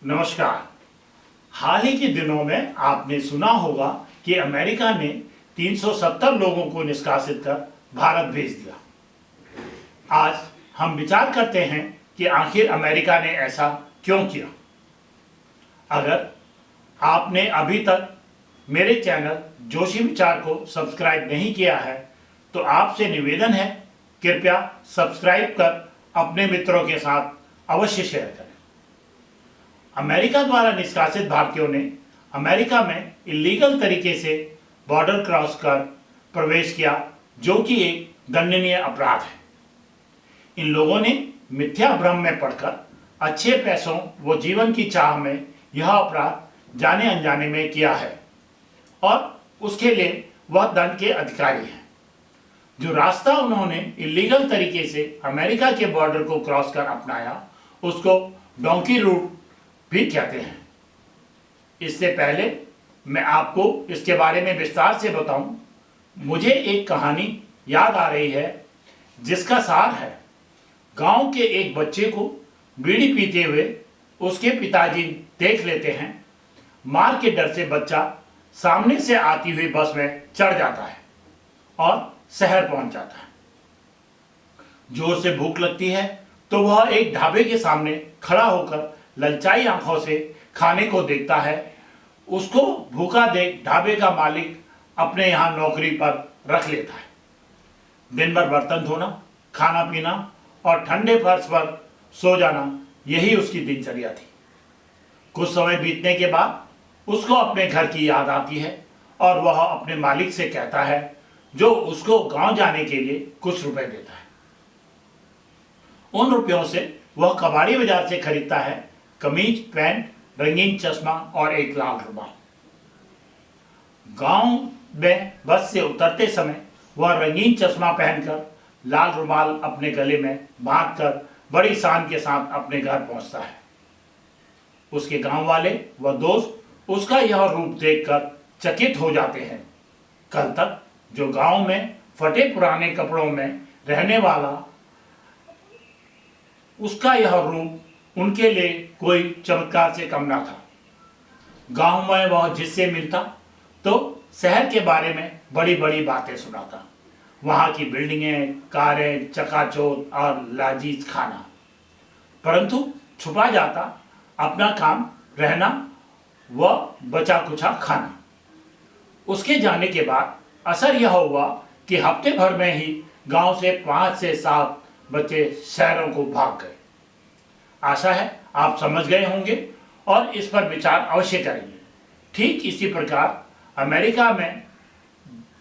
नमस्कार। हाल ही के दिनों में आपने सुना होगा कि अमेरिका ने 370 लोगों को निष्कासित कर भारत भेज दिया। आज हम विचार करते हैं कि आखिर अमेरिका ने ऐसा क्यों किया। अगर आपने अभी तक मेरे चैनल जोशी विचार को सब्सक्राइब नहीं किया है तो आपसे निवेदन है, कृपया सब्सक्राइब कर अपने मित्रों के साथ अवश्य शेयर करें। अमेरिका द्वारा निष्कासित भारतीयों ने अमेरिका में इलीगल तरीके से बॉर्डर क्रॉस कर प्रवेश किया, जो कि एक दंडनीय अपराध है। इन लोगों ने मिथ्या भ्रम में पड़कर अच्छे पैसों व जीवन की चाह में यह अपराध जाने अनजाने में किया है और उसके लिए वह दंड के अधिकारी हैं। जो रास्ता उन्होंने इलीगल तरीके से अमेरिका के बॉर्डर को क्रॉस कर अपनाया उसको डोंकी रूट भी कहते हैं। इससे पहले मैं आपको इसके बारे में विस्तार से बताऊं, मुझे एक कहानी याद आ रही है जिसका सार है। गांव के एक बच्चे को बीड़ी पीते हुए उसके पिताजी देख लेते हैं। मार के डर से बच्चा सामने से आती हुई बस में चढ़ जाता है और शहर पहुंच जाता है। जोर से भूख लगती है तो वह एक ढाबे के सामने खड़ा होकर ललचाई आंखों से खाने को देखता है। उसको भूखा देख ढाबे का मालिक अपने यहाँ नौकरी पर रख लेता है। दिन भर बर्तन धोना, खाना पीना और ठंडे फर्श पर सो जाना, यही उसकी दिनचर्या थी। कुछ समय बीतने के बाद उसको अपने घर की याद आती है और वह अपने मालिक से कहता है, जो उसको गांव जाने के लिए कुछ रुपए देता है। उन रुपयों से वह कबाड़ी बाजार से खरीदता है कमीज, पैंट, रंगीन चश्मा और एक लाल रुमाल। गांव में बस से उतरते समय वह रंगीन चश्मा पहनकर लाल रुमाल अपने गले में बांधकर बड़ी शान के साथ अपने घर पहुंचता है। उसके गांव वाले व दोस्त उसका यह रूप देखकर चकित हो जाते हैं। कल तक जो गांव में फटे पुराने कपड़ों में रहने वाला उसका यह रूप उनके लिए कोई चमत्कार से कम ना था। गांव में वह जिससे मिलता तो शहर के बारे में बड़ी बड़ी बातें सुनाता। वहां की बिल्डिंगें, कारें, चकाचौंध और लजीज खाना। परंतु छुपा जाता अपना काम, रहना व बचा कुचा खाना। उसके जाने के बाद असर यह हुआ कि हफ्ते भर में ही गांव से 5 से 7 बच्चे शहरों को भाग गए। आशा है आप समझ गए होंगे और इस पर विचार अवश्य करेंगे। ठीक इसी प्रकार अमेरिका में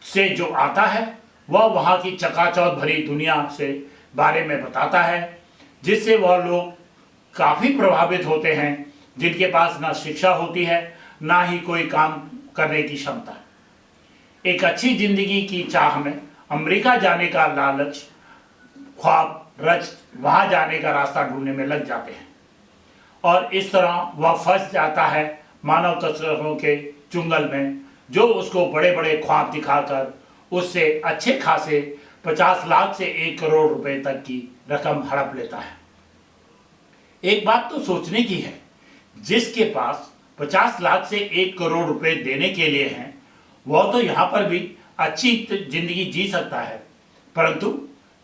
से जो आता है वह वहाँ की चकाचौंध भरी दुनिया से बारे में बताता है, जिससे वह लोग काफ़ी प्रभावित होते हैं, जिनके पास ना शिक्षा होती है ना ही कोई काम करने की क्षमता। एक अच्छी जिंदगी की चाह में अमेरिका जाने का लालच, ख्वाब रच वहां जाने का रास्ता ढूंढने में लग जाते हैं और इस तरह वह फंस जाता है मानव तस्करों के चुंगल में, जो उसको बड़े बड़े ख्वाब दिखाकर उससे अच्छे खासे 50 लाख से 1 करोड़ रुपए तक की रकम हड़प लेता है। एक बात तो सोचने की है, जिसके पास 50 लाख से 1 करोड़ रुपए देने के लिए हैं वह तो यहाँ पर भी अच्छी जिंदगी जी सकता है, परंतु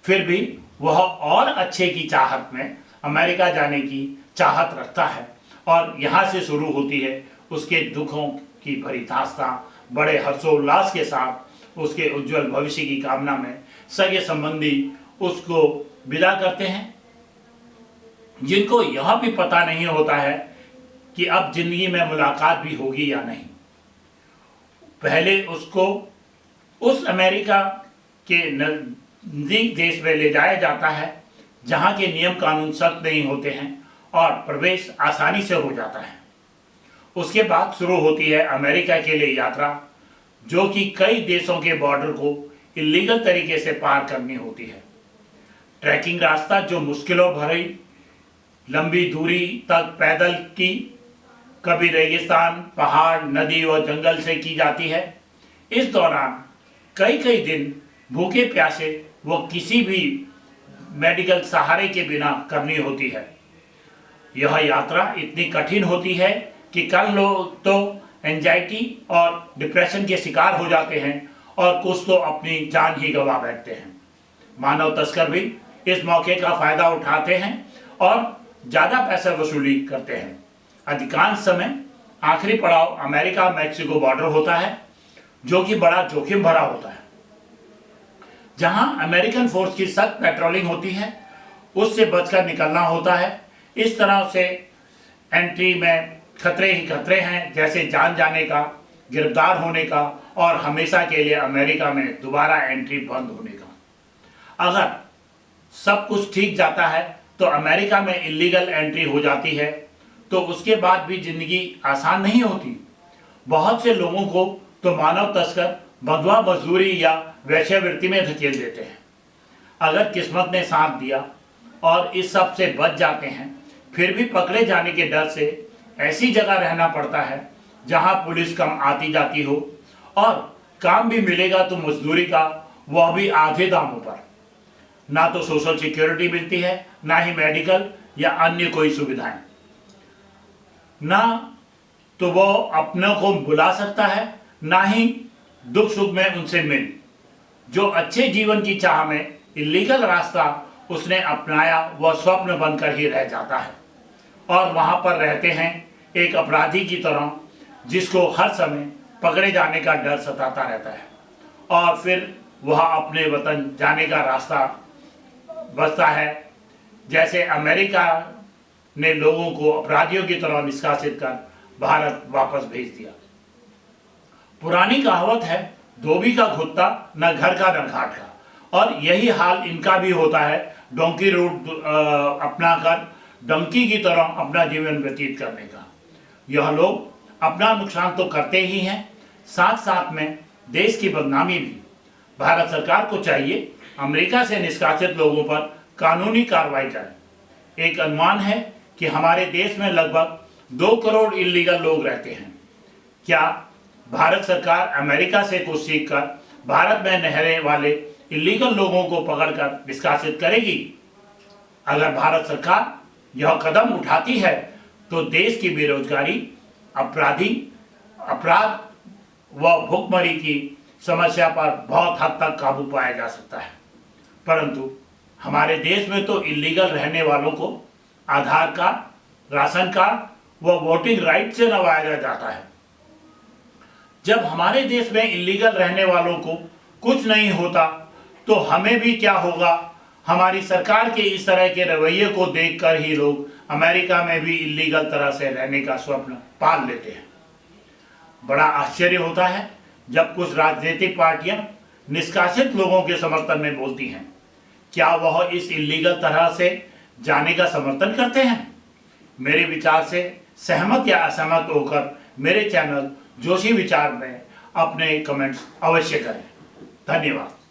फिर भी वह और अच्छे की चाहत में अमेरिका जाने की चाहत रखता है और यहाँ से शुरू होती है उसके दुखों की भरी दास्तां। बड़े हर्षोल्लास के साथ उसके उज्जवल भविष्य की कामना में सगे संबंधी उसको विदा करते हैं, जिनको यह भी पता नहीं होता है कि अब जिंदगी में मुलाकात भी होगी या नहीं। पहले उसको उस अमेरिका के नजदीक देश में ले जाया जाता है जहां के नियम कानून सख्त नहीं होते हैं और प्रवेश आसानी से हो जाता है। उसके बाद शुरू होती है अमेरिका के लिए यात्रा, जो कि कई देशों के बॉर्डर को इलीगल तरीके से पार करनी होती है। ट्रैकिंग रास्ता जो मुश्किलों भरी लंबी दूरी तक पैदल की, कभी रेगिस्तान, पहाड़, नदी और जंगल से की जाती है। इस दौरान कई कई दिन भूखे प्यासे वो किसी भी मेडिकल सहारे के बिना करनी होती है। यह यात्रा इतनी कठिन होती है कि कई लोग तो एंजाइटी और डिप्रेशन के शिकार हो जाते हैं और कुछ तो अपनी जान ही गंवा बैठते हैं। मानव तस्कर भी इस मौके का फायदा उठाते हैं और ज़्यादा पैसा वसूली करते हैं। अधिकांश समय आखिरी पड़ाव अमेरिका मैक्सिको बॉर्डर होता है, जो कि बड़ा जोखिम भरा होता है। जहां अमेरिकन फोर्स की सख्त पेट्रोलिंग होती है, उससे बचकर निकलना होता है। इस तरह से एंट्री में खतरे ही खतरे हैं, जैसे जान जाने का, गिरफ्तार होने का और हमेशा के लिए अमेरिका में दोबारा एंट्री बंद होने का। अगर सब कुछ ठीक जाता है तो अमेरिका में इलीगल एंट्री हो जाती है, तो उसके बाद भी जिंदगी आसान नहीं होती। बहुत से लोगों को तो मानव तस्कर बंधुआ मजदूरी या वेश्यावृत्ति में धकेल देते हैं। अगर किस्मत ने साथ दिया और इस सब से बच जाते हैं, फिर भी पकड़े जाने के डर से ऐसी जगह रहना पड़ता है जहां पुलिस कम आती जाती हो और काम भी मिलेगा तो मजदूरी का, वह भी आधे दामों पर। ना तो सोशल सिक्योरिटी मिलती है, ना ही मेडिकल या अन्य कोई सुविधाएं, ना तो वो अपनों को बुला सकता है, ना ही दुख सुख में उनसे मिल। जो अच्छे जीवन की चाह में इलीगल रास्ता उसने अपनाया, वह स्वप्न बनकर ही रह जाता है और वहां पर रहते हैं एक अपराधी की तरह, जिसको हर समय पकड़े जाने का डर सताता रहता है और फिर वह अपने वतन जाने का रास्ता बचता है। जैसे अमेरिका ने लोगों को अपराधियों की तरह निष्कासित कर भारत वापस भेज दिया। पुरानी कहावत है, धोबी का कुत्ता न घर का न घाट का, और यही हाल इनका भी होता है। डोंकी रूट अपना कर डंकी की तरह अपना जीवन व्यतीत करने का। यह लोग अपना नुकसान तो करते ही हैं, साथ साथ में देश की बदनामी भी। भारत सरकार को चाहिए अमेरिका से निष्कासित लोगों पर कानूनी कार्रवाई करें। एक अनुमान है कि हमारे देश में लगभग 2 करोड़ इलीगल लोग रहते हैं। क्या भारत सरकार अमेरिका से कुछ सीखकर भारत में रहने वाले इलीगल लोगों को पकड़कर निष्कासित करेगी? अगर भारत सरकार यह कदम उठाती है तो देश की बेरोजगारी, अपराध व भुखमरी की समस्या पर बहुत हद तक काबू पाया जा सकता है। परंतु हमारे देश में तो इलीगल रहने वालों को आधार कार्ड, राशन कार्ड व वोटिंग राइट से नवाजा जाता है। जब हमारे देश में इलीगल रहने वालों को कुछ नहीं होता तो हमें भी क्या होगा? हमारी सरकार के इस तरह के रवैये को देखकर ही लोग अमेरिका में भी इलीगल तरह से रहने का स्वप्न पाल लेते हैं। बड़ा आश्चर्य होता है जब कुछ राजनीतिक पार्टियां निष्कासित लोगों के समर्थन में बोलती हैं। क्या वह इस इलीगल तरह से जाने का समर्थन करते हैं? मेरे विचार से सहमत या असहमत होकर मेरे चैनल जोशी विचार में अपने कमेंट्स अवश्य करें। धन्यवाद।